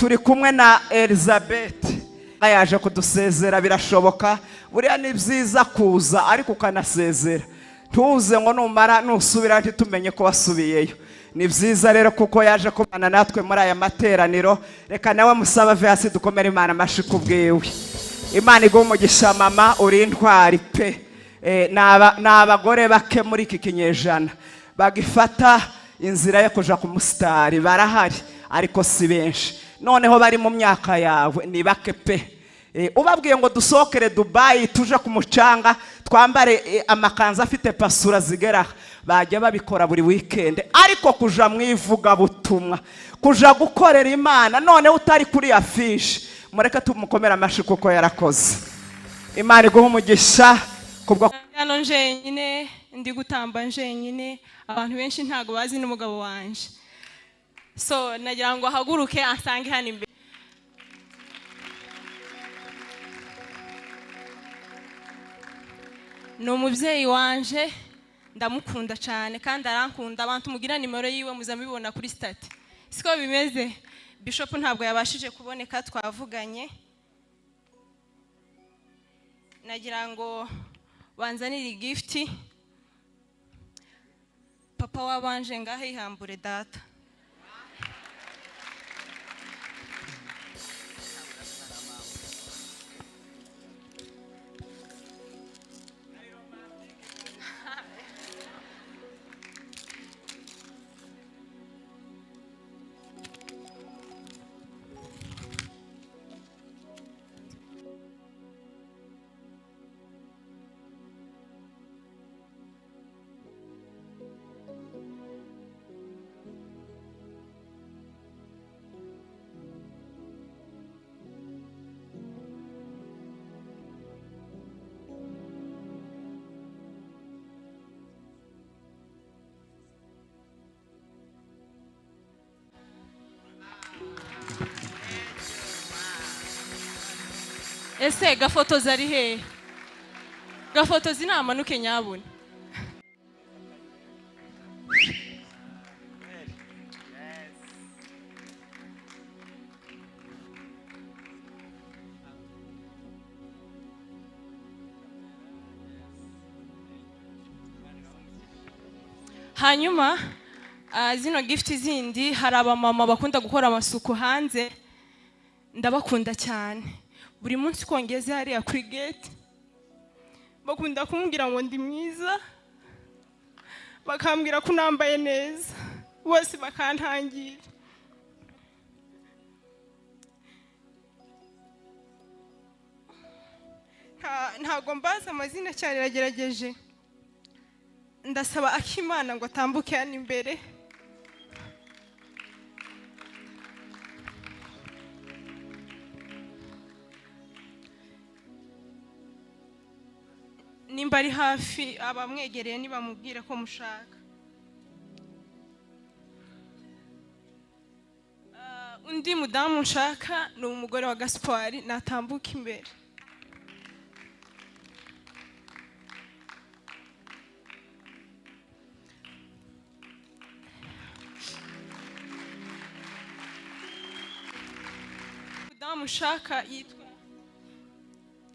turi kumwe na Elizabeth yaje kudusezera. Birashoboka buriya ni byiza kuza ariko ukanasezera, ntuze ngo numara nusubira ntitumenye ko wasubiyeyo. Ni byiza rero kuko yaje kubana natwe muri aya materaniro. Reka nawe musaba vasi dukomere Imana amashi kubwiwe. Imana iguhe umugisha mama, uri intwari pe. N'abagore bake muri iki kinyejana bagifata inzira yo kuja ku musitari, barahari ariko si benshi. Noneho bari mu myaka yawe ni bake pe. Ubabwiye ngo dusohokere Dubai tuje ku mucanga twambare amakanzu afite pasura zigera, bajya babikora buri weekend. Ariko kuja mwivuga butumwa, kuja gukorera Imana none utari kuri afishe, mureke tumukomera amashi kuko yarakoze. Imana iguhe umugisha kubwo hano njenyine ndi gutamba njenyine, abantu benshi ntago bazi n'umugabo wanje, so nagira ngo ahaguruke asange hano imbere. Ni umubyeyi wanje, ndamukunda cyane kandi arankunda. Abantu mugira nimero yiwe muzamubibona kuri stati. Siko bimeze. Bishop ntabwo yabashije kuboneka, twavuganye. Nagira ngo banzanire gift. Papa wabanje ngahe ihambure data. Ese gafotozi ari he? Gafotozi namanuke nyabune. Hanyuma zino gift zindi, hari abamama bakunda gukora amasuku hanze, ndabakunda cyane. Buri munsi kongeze hariya kuri gate bakunda kumbwira ngo ndi mwiza, bakambwira ko nambaye neza, bose bakantangira. Ntago mbaza amazina cyane, ragerageje ndasaba Akimana ngo atambuke hano imbere. Nimba ari hafi abamwegereye nibamubwira ko mushaka. Undi mudamu nshaka ni umugore wa Gaspari, natambuka imbere. Mudamu nshaka yitwa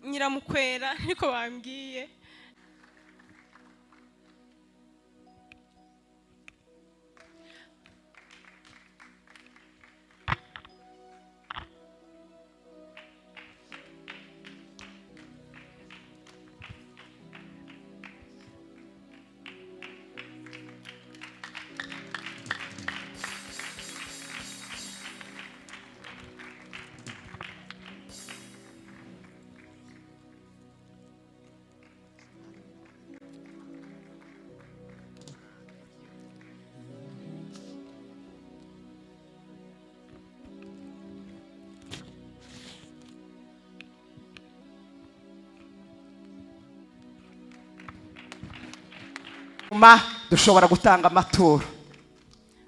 Nyiramukwera, niko bambwiye. dushobora gutanga amaturo.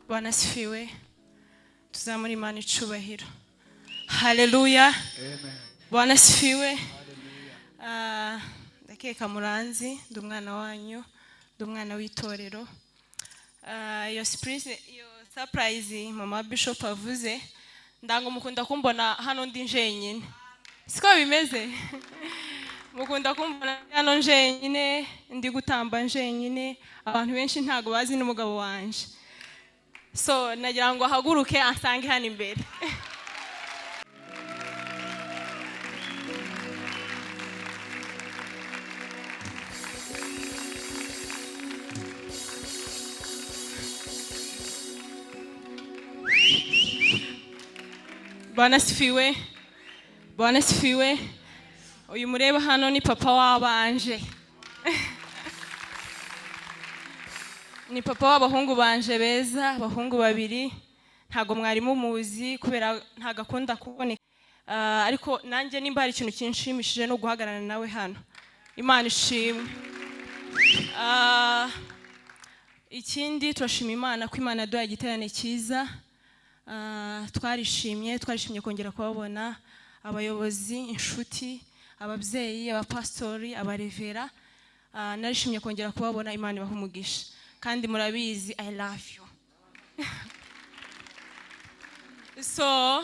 Bwana sifiwe. Tuzamuri Imana icubahiro. Haleluya. Amen. Bwana sifiwe. Ndakeka muranzi, ndi umwana wanyu, ndi umwana w'itorero. Iyo surprise mama Bishop avuze, ndango mukunda kumbona hano ndi njenyine siko bimeze mukunda kumbona hano njenyine ndi gutamba njenyine abantu benshi ntago bazi n'umugabo wanje so nagira ngo ahaguruke asange hano imbere Bwana sifiwe. Bwana sifiwe. Uyu mureba hano ni papa wabanje. Ni papa w'abahungu banje beza, abahungu babiri. Ntago mwari mumuzi kubera ntagakunda kuboneka. Ariko nanjye nimba hari ikintu kinshimishije no guhagarana nawe hano. Imana ishimwe. Ikindi turashima Imana ko Imana yaduhaye igiterane cyiza. Twarishimye kongera kubabona abayobozi, inshuti, ababyeyi, abapastori, abarevera. Narishimye kongera kubabona. Imana ibahe umugisha kandi murabizi I love you. So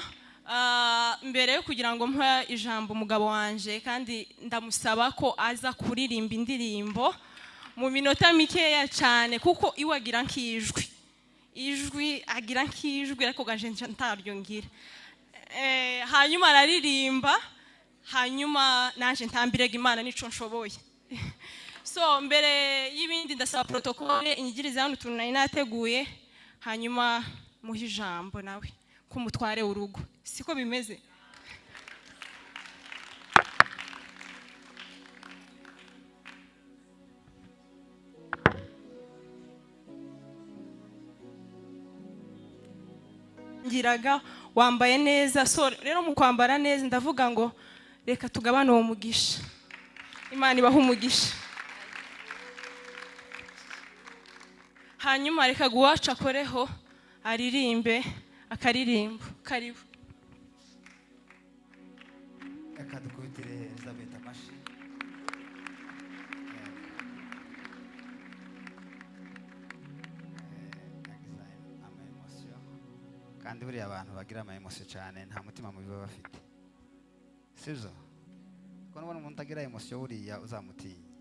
mbere yo kugira ngo mpa ijambo umugabo wanje kandi ndamusaba ko aza kuririmba indirimbo mu minota mikeya cyane kuko iwagira nk'ijwi agira nk'ijwi ariko ganje ntaryo ngira hanyuma araririmba hanyuma naje ntambirega Imana nico nshoboye so mbere y'ibindi ndasaba protocole inyigiriza hano tuntu nari nateguye hanyuma muhe ijambo nawe kumutware urugo siko bimeze ngiraga wambaye neza so rero mu kwambara neza ndavuga ngo reka tugabane uwo mugisha Imana ibahe umugisha hanyuma reka guwaca akoreho aririmbe akaririmbo karibu reka dukubitire Elizabeth amashi kandi buriya abantu bagira ama emotion cyane nta mutima mubi baba bafite sibyo ko nubona umuntu agira emotion buriya uzamutinya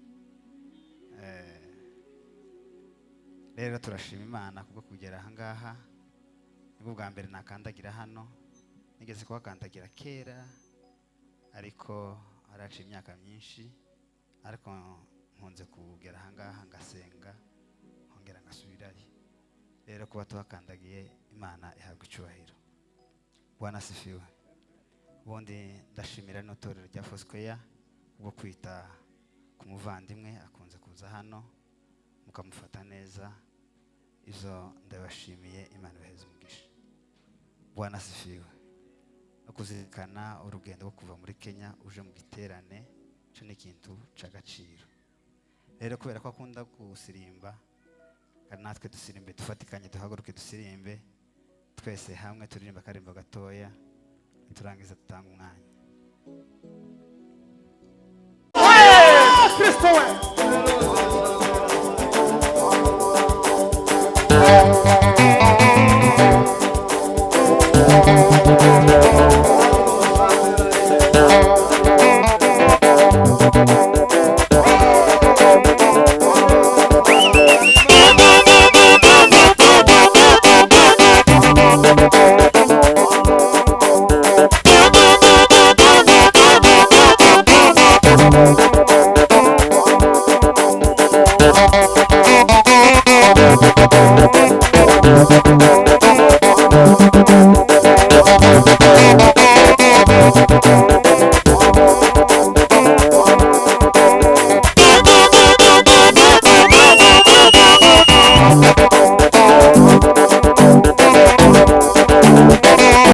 rero turashima Imana kubwo kugera aha ngaha nibwo bwa mbere nakandagira hano nigeze kuhakandagira kera ariko haraciye imyaka myinshi ariko nkunze kugera aha ngaha ngasenga nkongera ngasubirayo rero kuba tuhakandagiye Imana ihabwa icyubahiro. Bwana sifiwe. Ubundi ndashimira n'itorero rya Foursquare kubwo kwita ku muvandimwe akunze kuza hano mukamufata neza izo ndabashimiye Imana ibaheze umugisha. Bwana sifiwe. No kuzirikana urugendo rwo kuva muri Kenya uje mu giterane cyo n'ikintu cy'agaciro. Rero kubera ko akunda gusirimba kandi natwe dusirimbe dufatikanye duhaguruke dusirimbe twese hamwe turirimba akarimbo gatoya turangiza dutanga umwanya. Kristo we